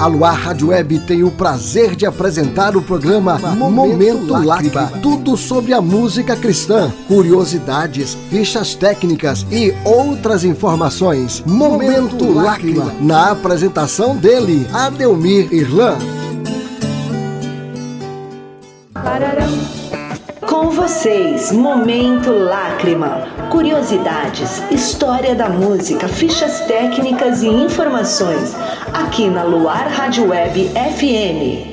A Luar Rádio Web tem o prazer de apresentar o programa Momento Lágrima. Tudo sobre a música cristã, curiosidades, fichas técnicas e outras informações. Momento Lágrima, na apresentação dele, Adelmir Irlan. Com vocês, Momento Lágrima. Curiosidades, história da música, fichas técnicas e informações. Aqui na Luar Rádio Web FM.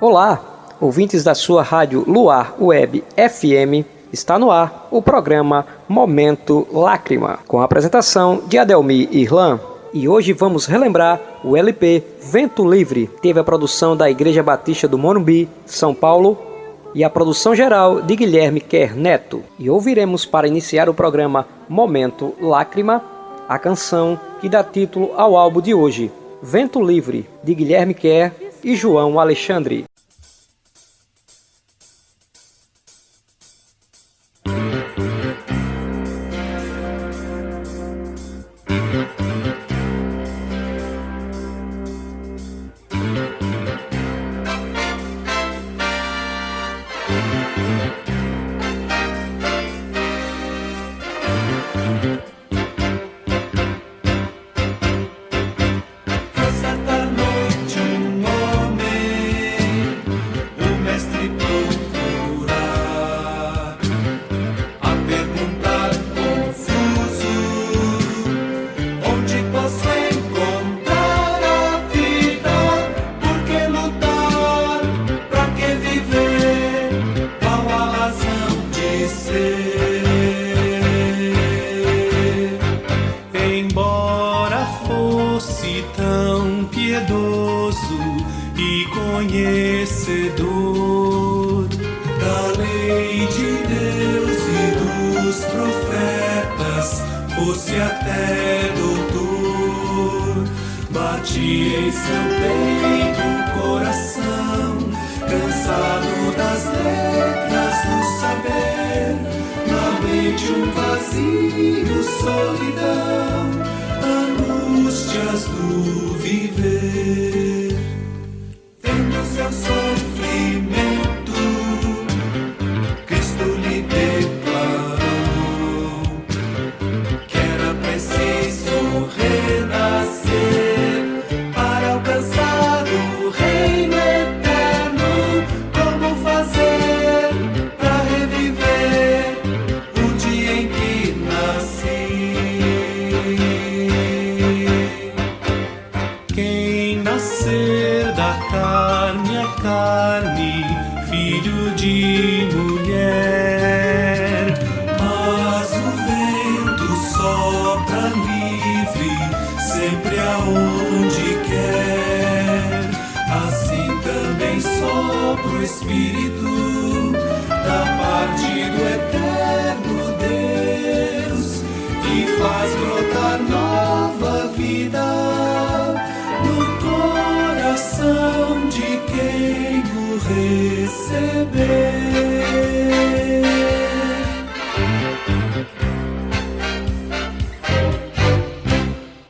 Olá, ouvintes da sua rádio Luar Web FM. Está no ar o programa Momento Lágrima, com a apresentação de Adelmir Irlan. E hoje vamos relembrar o LP Vento Livre. Teve a produção da Igreja Batista do Morumbi, São Paulo, e a produção geral de Guilherme Quer Neto. E ouviremos, para iniciar o programa Momento Lágrima, a canção que dá título ao álbum de hoje, Vento Livre, de Guilherme Quer e João Alexandre. Conhecedor da lei de Deus e dos profetas, fosse até doutor, batia em seu peito o coração, cansado das letras do saber, na mente um vazio, solidão, angústias do viver. Seu sofrimento, Cristo lhe declarou que era preciso renascer para alcançar o reino eterno. Como fazer para reviver o dia em que nasci? Quem nascer da carne, filho de mulher, mas o vento sopra livre, sempre aonde quer. Assim também sopra o Espírito da parte do eterno Deus e faz brotar nova vida no coração de quem o receber.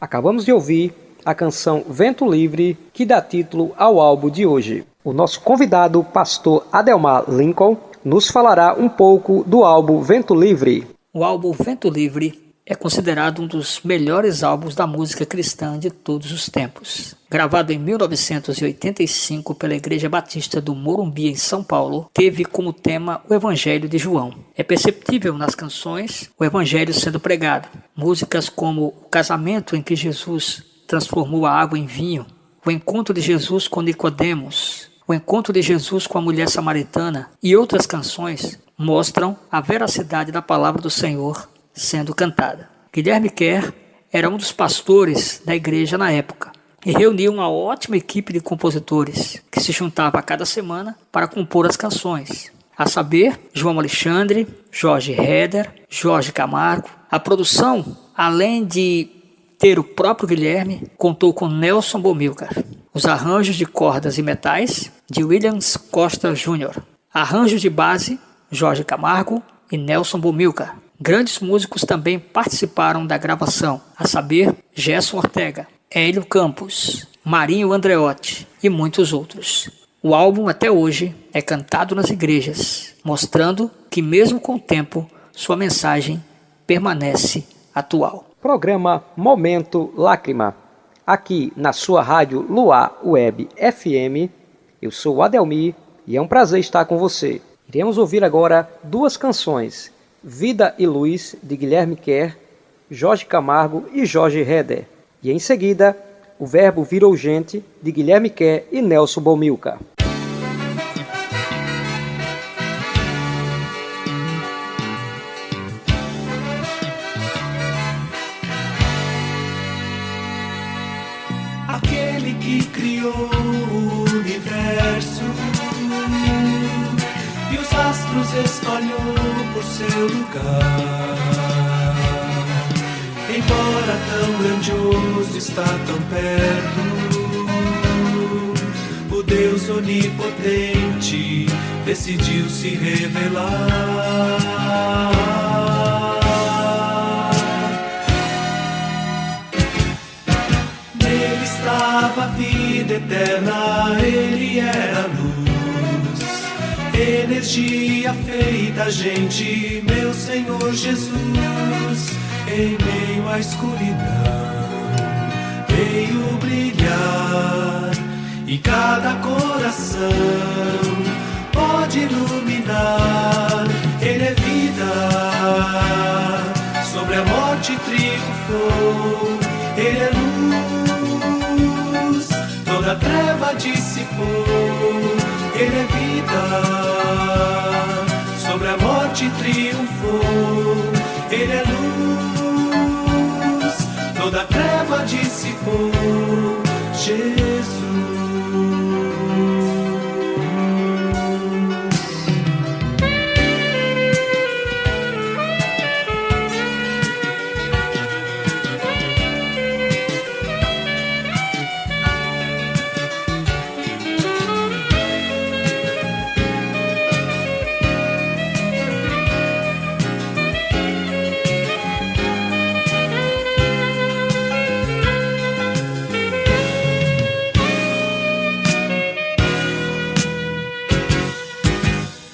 Acabamos de ouvir a canção Vento Livre, que dá título ao álbum de hoje. O nosso convidado, pastor Adelmar Lincoln, nos falará um pouco do álbum Vento Livre. O álbum Vento Livre é considerado um dos melhores álbuns da música cristã de todos os tempos. Gravado em 1985 pela Igreja Batista do Morumbi, em São Paulo, teve como tema o Evangelho de João. É perceptível nas canções o Evangelho sendo pregado. Músicas como o casamento em que Jesus transformou a água em vinho, o encontro de Jesus com Nicodemos, o encontro de Jesus com a mulher samaritana e outras canções mostram a veracidade da palavra do Senhor sendo cantada. Guilherme Quer era um dos pastores da igreja na época e reuniu uma ótima equipe de compositores que se juntava a cada semana para compor as canções, a saber, João Alexandre, Jorge Heder, Jorge Camargo. A produção, além de ter o próprio Guilherme, contou com Nelson Bomilcar. Os arranjos de cordas e metais, de Williams Costa Jr. Arranjos de base, Jorge Camargo e Nelson Bomilcar. Grandes músicos também participaram da gravação, a saber, Gerson Ortega, Hélio Campos, Marinho Andreotti e muitos outros. O álbum até hoje é cantado nas igrejas, mostrando que mesmo com o tempo, sua mensagem permanece atual. Programa Momento Lágrima, aqui na sua rádio Luar Web FM. Eu sou o Adelmir e é um prazer estar com você. Iremos ouvir agora duas canções, Vida e Luz, de Guilherme Kerr, Jorge Camargo e Jorge Heder. E em seguida, O Verbo Virou Gente, de Guilherme Kerr e Nelson Bomilca. Aquele que criou o universo e os astros espalhou por seu lugar. Embora tão grandioso, está tão perto. O Deus onipotente decidiu se revelar. Nele estava a vida eterna, ele era a luz, energia feita gente, meu Senhor Jesus. Em meio à escuridão veio brilhar, e cada coração pode iluminar. Ele é vida, sobre a morte triunfou. Ele é luz, toda treva dissipou. Ele é vida, sobre a morte triunfou. Ele é luz, toda treva dissipou. Jesus.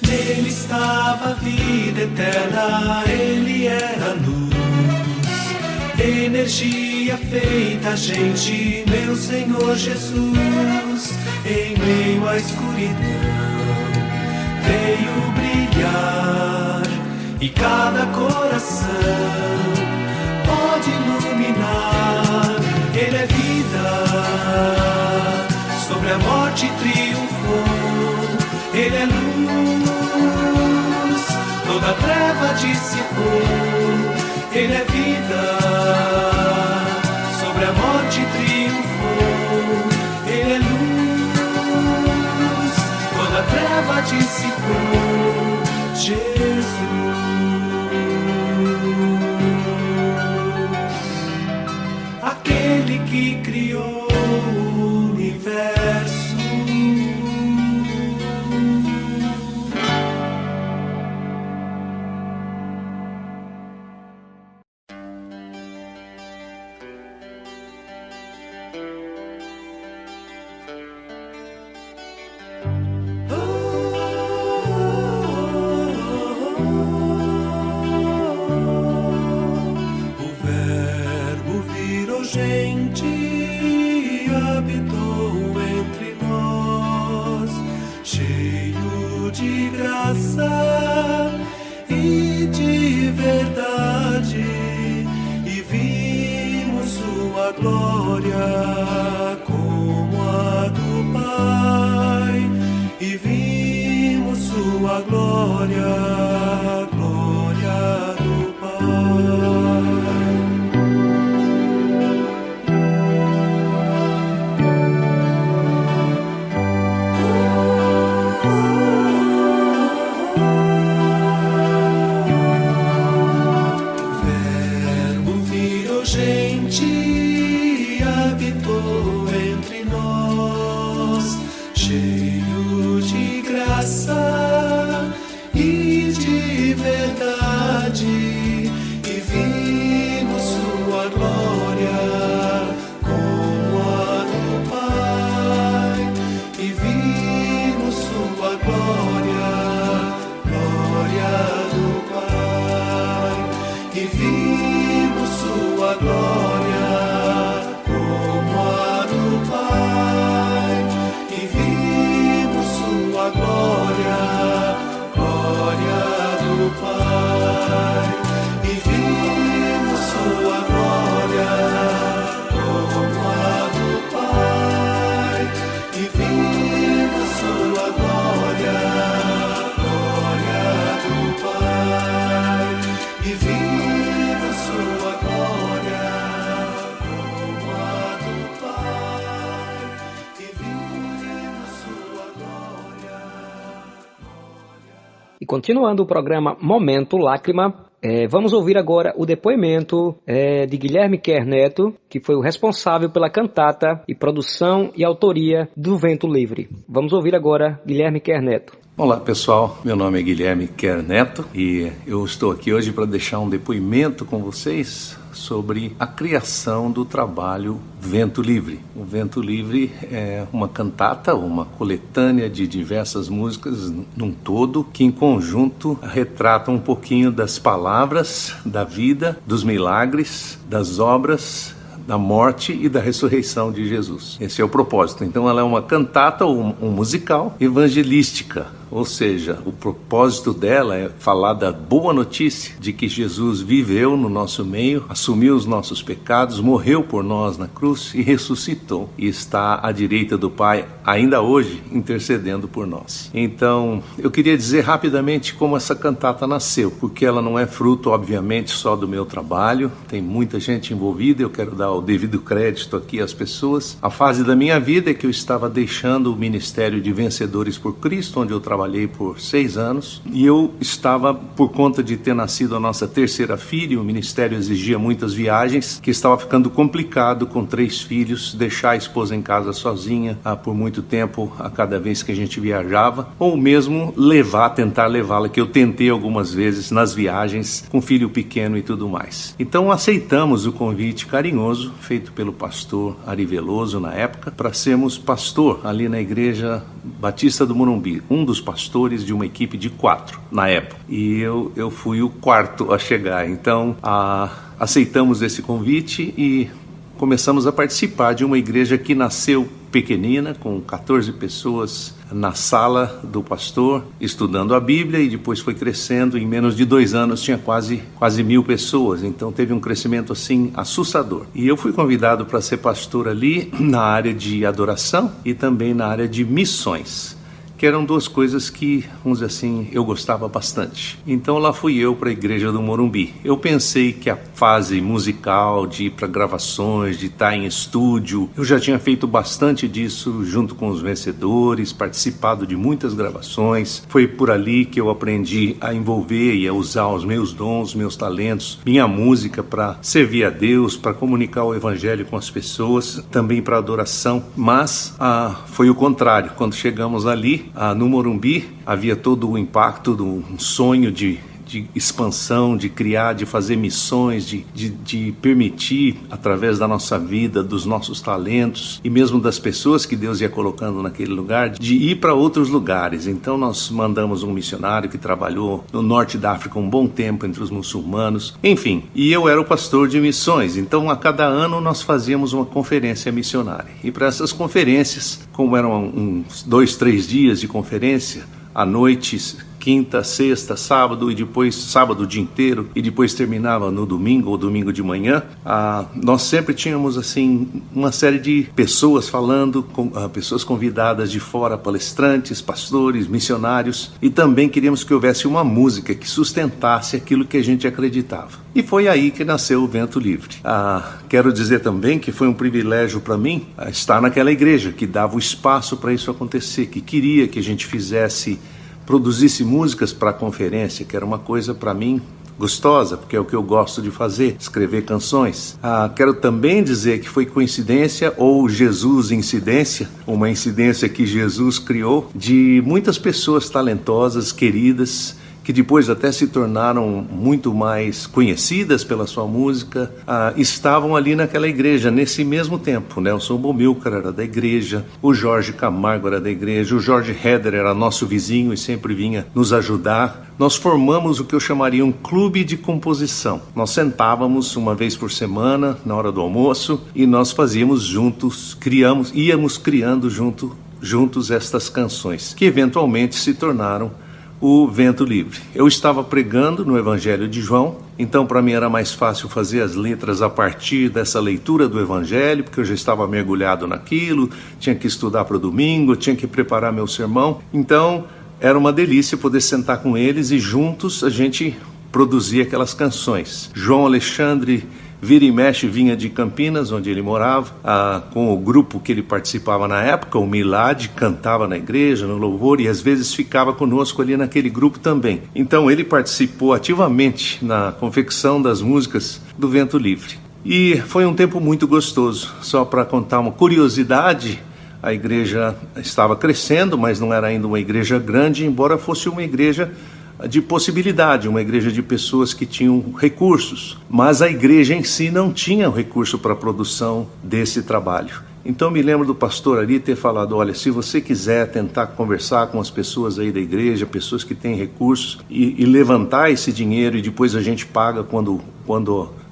Nele estava a vida eterna, ele era a luz, energia feita gente, meu Senhor Jesus. Em meio à escuridão veio brilhar, e cada coração pode iluminar. Ele é vida, sobre a morte triunfou. Ele é luz, toda treva dissipou. Ele é vida, sobre a morte triunfou. Ele é luz, toda treva dissipou. Jesus. Aquele que criou o universo. Gente, habitou entre nós, cheio de graça e de verdade, e vimos sua glória como a do Pai, e vimos sua glória, glória do Pai. Gente, habitou E continuando o programa Momento Lágrima, vamos ouvir agora o depoimento de Guilherme Kerr Neto, que foi o responsável pela cantata e produção e autoria do Vento Livre. Vamos ouvir agora Guilherme Kerr Neto. Olá pessoal, meu nome é Guilherme Kerr Neto e eu estou aqui hoje para deixar um depoimento com vocês sobre a criação do trabalho Vento Livre. O Vento Livre é uma cantata, uma coletânea de diversas músicas num todo, que em conjunto retratam um pouquinho das palavras, da vida, dos milagres, das obras, da morte e da ressurreição de Jesus. Esse é o propósito. Então ela é uma cantata ou um musical evangelística, ou seja, o propósito dela é falar da boa notícia de que Jesus viveu no nosso meio, assumiu os nossos pecados, morreu por nós na cruz e ressuscitou e está à direita do Pai ainda hoje intercedendo por nós. Então eu queria dizer rapidamente como essa cantata nasceu, porque ela não é fruto obviamente só do meu trabalho, tem muita gente envolvida, eu quero dar o devido crédito aqui às pessoas. A fase da minha vida é que eu estava deixando o Ministério de Vencedores por Cristo, onde eu trabalhei por 6 anos, e eu estava, por conta de ter nascido a nossa terceira filha, o ministério exigia muitas viagens, que estava ficando complicado com 3 filhos, deixar a esposa em casa sozinha por muito tempo, a cada vez que a gente viajava, ou mesmo tentar levá-la, que eu tentei algumas vezes nas viagens, com filho pequeno e tudo mais. Então aceitamos o convite carinhoso, feito pelo pastor Ari Veloso na época, para sermos pastor ali na Igreja Batista do Morumbi, um dos pastores de uma equipe de 4 na época, e eu fui o 4º a chegar. Então aceitamos esse convite e começamos a participar de uma igreja que nasceu pequenina, com 14 pessoas na sala do pastor, estudando a Bíblia, e depois foi crescendo. Em menos de 2 anos tinha quase 1.000 pessoas, então teve um crescimento assim assustador. E eu fui convidado para ser pastor ali na área de adoração e também na área de missões, que eram 2 coisas que, vamos dizer assim, eu gostava bastante. Então lá fui eu para a Igreja do Morumbi. Eu pensei que a fase musical, de ir para gravações, de estar em estúdio, eu já tinha feito bastante disso junto com os vencedores, participado de muitas gravações. Foi por ali que eu aprendi a envolver e a usar os meus dons, meus talentos, minha música para servir a Deus, para comunicar o Evangelho com as pessoas, também para adoração. Mas foi o contrário. Quando chegamos ali, no Morumbi, havia todo o impacto de um sonho de expansão, de criar, de fazer missões, de permitir, através da nossa vida, dos nossos talentos e mesmo das pessoas que Deus ia colocando naquele lugar, de ir para outros lugares. Então nós mandamos um missionário que trabalhou no norte da África um bom tempo entre os muçulmanos, enfim, e eu era o pastor de missões. Então a cada ano nós fazíamos uma conferência missionária, e para essas conferências, como eram uns 2, 3 dias de conferência, à noite, quinta, sexta, sábado, e depois sábado o dia inteiro, e depois terminava no domingo ou domingo de manhã, nós sempre tínhamos assim uma série de pessoas falando, pessoas convidadas de fora, palestrantes, pastores, missionários, e também queríamos que houvesse uma música que sustentasse aquilo que a gente acreditava. E foi aí que nasceu o Vento Livre. Quero dizer também que foi um privilégio para mim estar naquela igreja que dava o espaço para isso acontecer, que queria que a gente produzisse músicas para a conferência, que era uma coisa para mim gostosa, porque é o que eu gosto de fazer, escrever canções. Quero também dizer que foi coincidência ou Jesus incidência, uma incidência que Jesus criou, de muitas pessoas talentosas, queridas, que depois até se tornaram muito mais conhecidas pela sua música, estavam ali naquela igreja, nesse mesmo tempo. Nelson Bomilcar era da igreja, o Jorge Camargo era da igreja, o Jorge Heder era nosso vizinho e sempre vinha nos ajudar. Nós formamos o que eu chamaria um clube de composição. Nós sentávamos uma vez por semana, na hora do almoço, e nós fazíamos juntos, íamos criando juntos estas canções, que eventualmente se tornaram o Vento Livre. Eu estava pregando no Evangelho de João, então para mim era mais fácil fazer as letras a partir dessa leitura do Evangelho, porque eu já estava mergulhado naquilo, tinha que estudar para o domingo, tinha que preparar meu sermão, então era uma delícia poder sentar com eles e juntos a gente produzir aquelas canções. João Alexandre vira e mexe vinha de Campinas, onde ele morava, com o grupo que ele participava na época, o Milad, cantava na igreja, no louvor, e às vezes ficava conosco ali naquele grupo também. Então ele participou ativamente na confecção das músicas do Vento Livre. E foi um tempo muito gostoso. Só para contar uma curiosidade, a igreja estava crescendo, mas não era ainda uma igreja grande, embora fosse uma igreja de possibilidade, uma igreja de pessoas que tinham recursos. Mas a igreja em si não tinha recurso para a produção desse trabalho. Então me lembro do pastor ali ter falado, olha, se você quiser tentar conversar com as pessoas aí da igreja, pessoas que têm recursos, e levantar esse dinheiro e depois a gente paga quando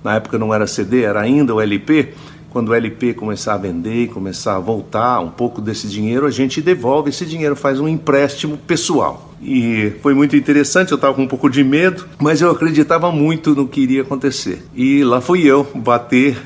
na época não era CD, era ainda o LP, quando o LP começar a vender, começar a voltar um pouco desse dinheiro, a gente devolve esse dinheiro, faz um empréstimo pessoal. E foi muito interessante, eu estava com um pouco de medo, mas eu acreditava muito no que iria acontecer. E lá fui eu bater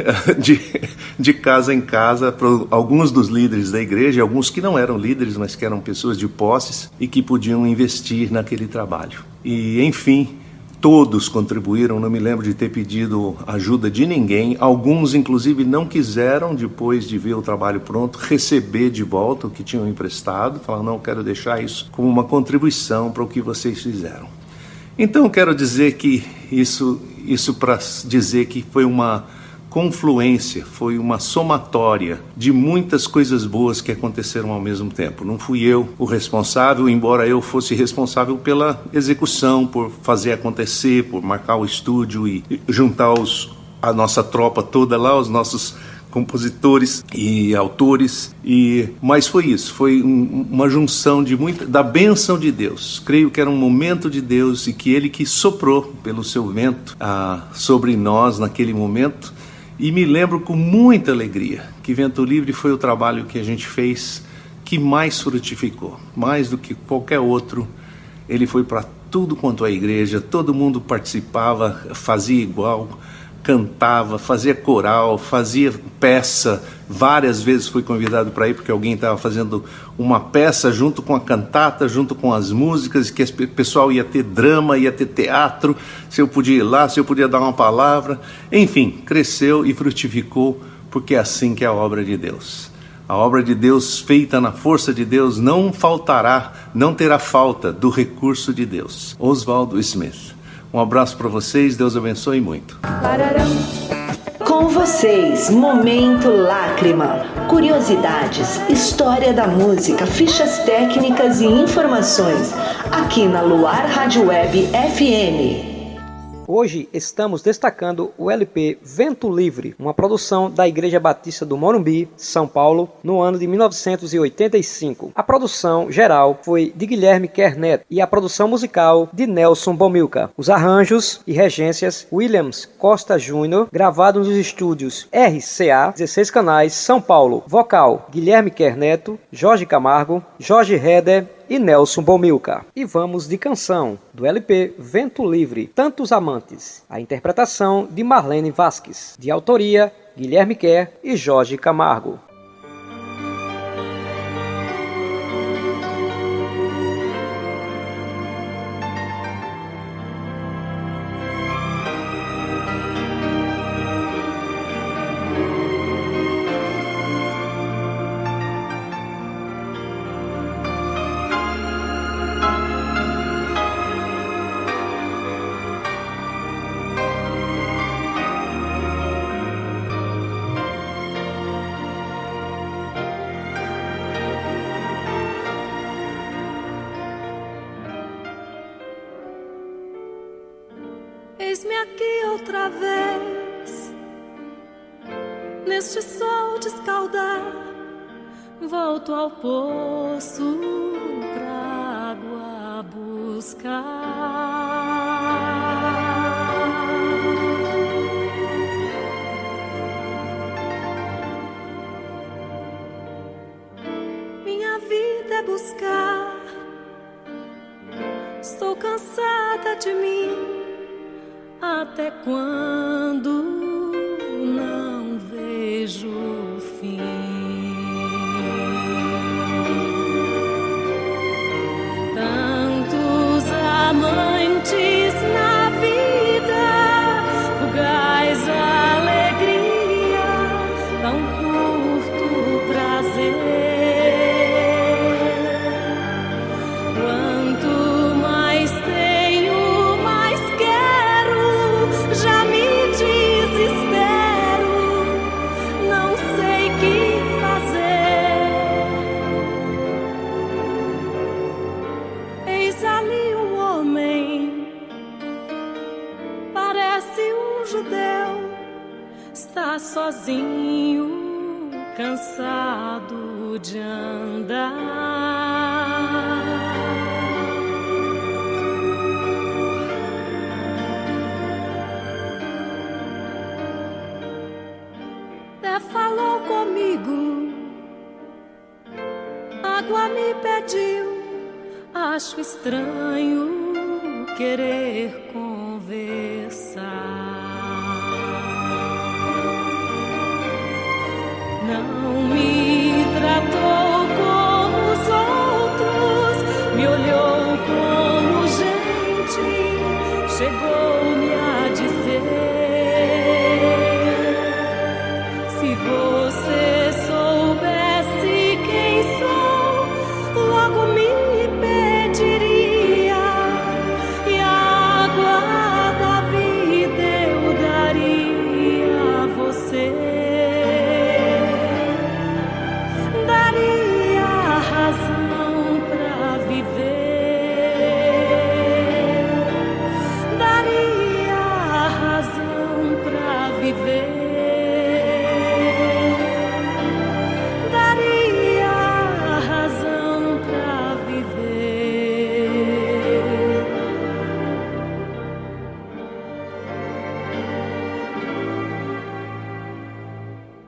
de casa em casa para alguns dos líderes da igreja, alguns que não eram líderes, mas que eram pessoas de posses e que podiam investir naquele trabalho. E enfim, todos contribuíram, não me lembro de ter pedido ajuda de ninguém. Alguns, inclusive, não quiseram, depois de ver o trabalho pronto, receber de volta o que tinham emprestado. Falaram, não, quero deixar isso como uma contribuição para o que vocês fizeram. Então, quero dizer que isso para dizer que foi uma confluência, foi uma somatória de muitas coisas boas que aconteceram ao mesmo tempo. Não fui eu o responsável, embora eu fosse responsável pela execução, por fazer acontecer, por marcar o estúdio e juntar a nossa tropa toda lá, os nossos compositores e autores, mas foi isso, foi uma junção da bênção de Deus. Creio que era um momento de Deus e que Ele que soprou pelo seu vento sobre nós naquele momento. E me lembro com muita alegria que Vento Livre foi o trabalho que a gente fez que mais frutificou, mais do que qualquer outro. Ele foi para tudo quanto a igreja, todo mundo participava, fazia igual, cantava, fazia coral, fazia peça. Várias vezes fui convidado para ir porque alguém estava fazendo uma peça junto com a cantata, junto com as músicas, que o pessoal ia ter drama, ia ter teatro, se eu podia ir lá, se eu podia dar uma palavra. Enfim, cresceu e frutificou, porque é assim que é a obra de Deus. A obra de Deus feita na força de Deus não faltará, não terá falta do recurso de Deus. Oswald Smith. Um abraço para vocês, Deus abençoe muito. Com vocês, Momento Lágrima. Curiosidades, história da música, fichas técnicas e informações. Aqui na Luar Rádio Web FM. Hoje estamos destacando o LP Vento Livre, uma produção da Igreja Batista do Morumbi, São Paulo, no ano de 1985. A produção geral foi de Guilherme Kernet e a produção musical de Nelson Bomilca. Os arranjos e regências Williams Costa Júnior, gravado nos estúdios RCA, 16 canais, São Paulo. Vocal Guilherme Kerneto, Jorge Camargo, Jorge Heder e Nelson Bomilca. E vamos de canção do LP Vento Livre, Tantos Amantes. A interpretação de Marlene Vasques, de autoria Guilherme Kerr e Jorge Camargo. Eis-me aqui outra vez, neste sol de escaldar, volto ao poço pra água buscar. Minha vida é buscar, estou cansada de mim. Até quando não vejo o fim? Tantos amantes na vida, fugaz alegria. sozinho, cansado de andar. Até falou comigo, água me pediu. Acho estranho querer conversar. Não me tratou como os outros, me olhou como gente, chegou-me a dizer: se você soubesse quem sou, logo me pediria, e a água da vida eu daria a você. Daria razão pra viver, daria razão pra viver, daria razão pra viver.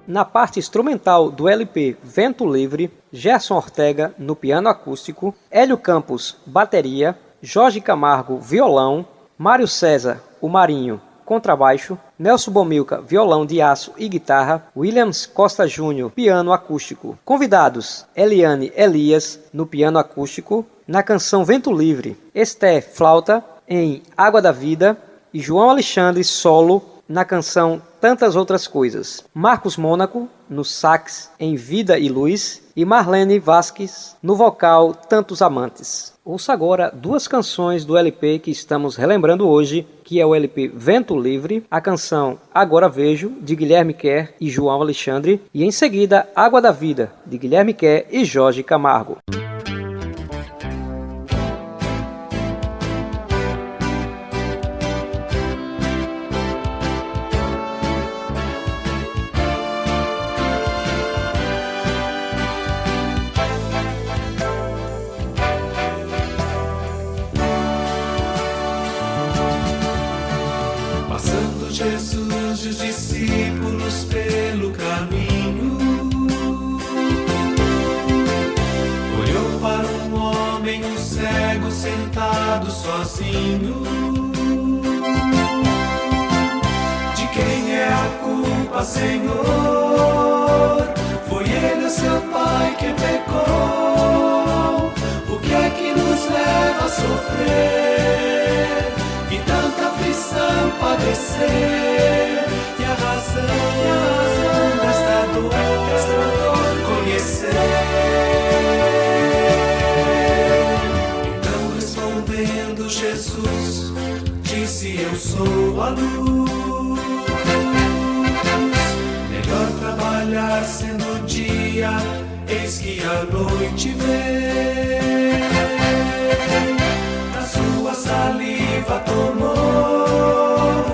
Na parte instrumental do LP Vento Livre, Gerson Ortega no piano acústico, Hélio Campos, bateria, Jorge Camargo, violão, Mário César, o Marinho, contrabaixo, Nelson Bomilca, violão de aço e guitarra, Williams Costa Júnior, piano acústico. Convidados: Eliane Elias no piano acústico, na canção Vento Livre, Esté flauta em Água da Vida e João Alexandre solo na canção Tantas Outras Coisas, Marcos Mônaco no sax em Vida e Luz e Marlene Vasques no vocal Tantos Amantes. Ouça agora duas canções do LP que estamos relembrando hoje, que é o LP Vento Livre, a canção Agora Vejo, de Guilherme Quer e João Alexandre, e em seguida Água da Vida, de Guilherme Quer e Jorge Camargo. Jesus e os discípulos pelo caminho, olhou para um homem, um cego, sentado sozinho. De quem é a culpa, Senhor? Foi ele ou seu pai que pecou? O que é que nos leva a sofrer e tanta aflição padecer? E a razão desta dor conhecer. Então respondendo Jesus, disse: eu sou a luz. Melhor trabalhar sendo dia, eis que a noite vem. Da sua saliva tomou,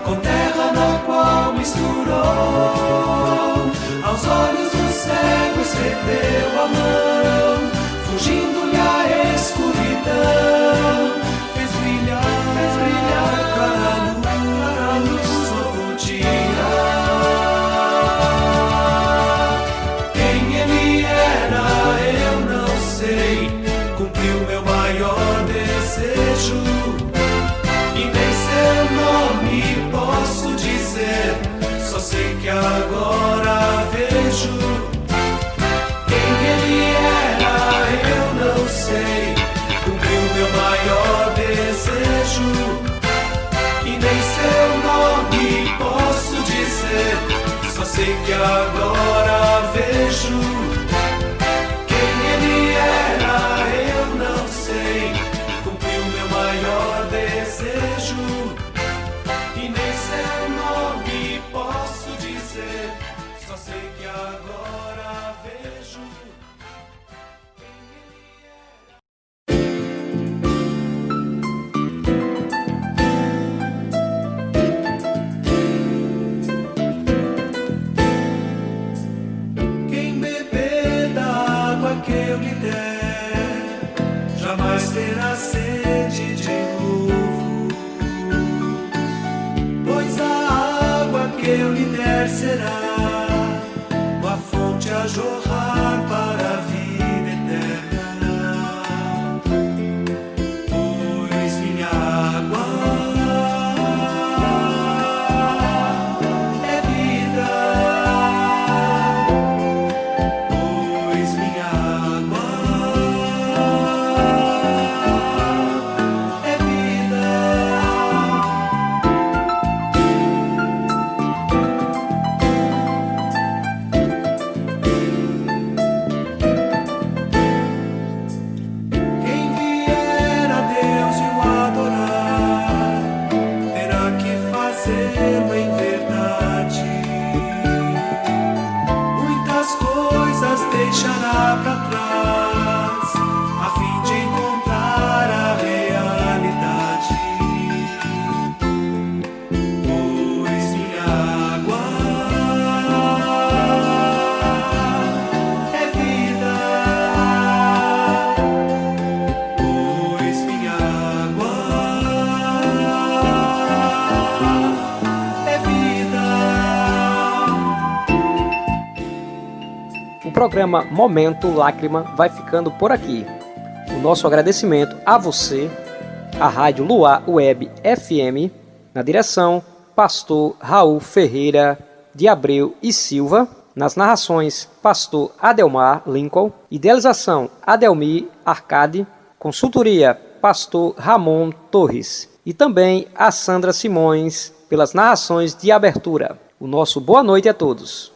com terra na qual misturou, aos olhos dos cegos estendeu a mão, fugindo-lhe a escuridão, fez brilhar clara luz, novo dia. Quem ele era eu não sei, cumpriu meu maior desejo, e nem seu nome posso dizer, só sei que agora vejo. Quem ele era eu não sei, cumpriu meu maior desejo, e nem seu nome posso dizer, só sei que agora vejo. Quem ele era eu não sei, cumpriu meu maior desejo, e nem seu nome posso dizer, só sei que agora vejo. água que eu lhe der, jamais terá sede de novo. Pois a água que eu lhe der será uma fonte a jorrar para a vida eterna. Pois minha água é vida. Pois minha água é vida. Quem vier a Deus e o adorar, terá que fazê-lo em verdade. Muitas coisas deixará para trás, a fim de encontrar a realidade. Pois minha água é vida. Pois minha água é vida. O programa Momento Lágrima vai ficando por aqui. O nosso agradecimento a você, a Rádio Luar Web FM, na direção Pastor Raul Ferreira de Abreu e Silva, nas narrações Pastor Adelmar Lincoln, idealização Adelmir Arcade, consultoria Pastor Ramon Torres e também a Sandra Simões pelas narrações de abertura. O nosso boa noite a todos.